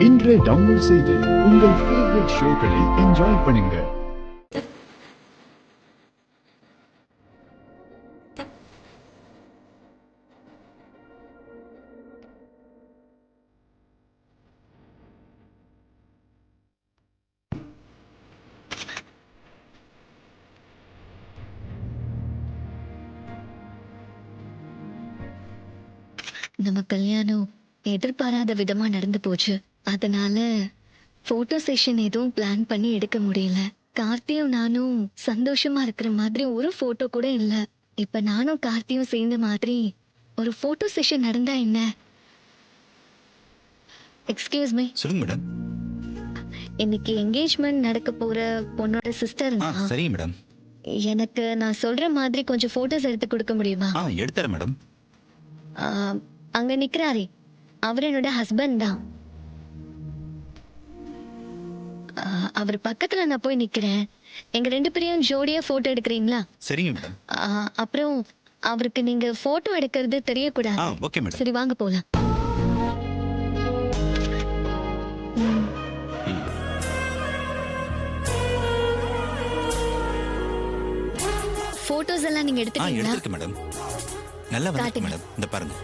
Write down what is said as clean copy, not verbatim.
இன்றே டவுன்லோட் செய்து உங்கள் ஃபேவரட் ஷோக்களை என்ஜாய் பண்ணுங்க. நம்ம கல்யாணம் எதிர்பாராத விதமா நடந்து போச்சு. அதனால போட்டோ செஷன் எதுவும் பிளான் பண்ணி எடுக்க முடியல. கார்த்தியும் நானும் சந்தோஷமா இருக்கிற மாதிரி ஒரு போட்டோ கூட இல்ல. இப்ப நானும் கார்த்தியும் சேர்ந்த மாதிரி ஒரு போட்டோ செஷன் நடந்தா என்ன? எக்ஸ்கியூஸ் மீ, சொல்லுங்க மேடம். இன்னைக்கு என்கேஜ்மெண்ட் நடக்க போற பொண்ணோட சிஸ்டர். சரிங்க மேடம். எனக்கு நான் சொல்ற மாதிரி கொஞ்சம் போட்டோஸ் எடுத்து கொடுக்க முடியுமா? எடுத்துறேன் மேடம். ஆ, அங்க நிக்கிறாரே அவர் என்னோட ஹஸ்பண்ட் தான். அவர் பக்கத்துல நான் போய் நிக்கிறேன். எங்க ரெண்டு பேரையும் ஜோடியா போட்டோ எடுக்கிறீங்களா? சரிங்க மேடம். அப்புறம் அவருக்கு நீங்க போட்டோ எடுக்கிறது தெரியக்கூடாது. Okay madam. சரி, வாங்க போலாம். ம். போட்டோஸ் எல்லாம் நீங்க எடுத்துட்டீங்களா? எடுத்துருக்கு மேடம். நல்லா வந்து காட்டுங்க. மேடம். இந்த பாருங்க.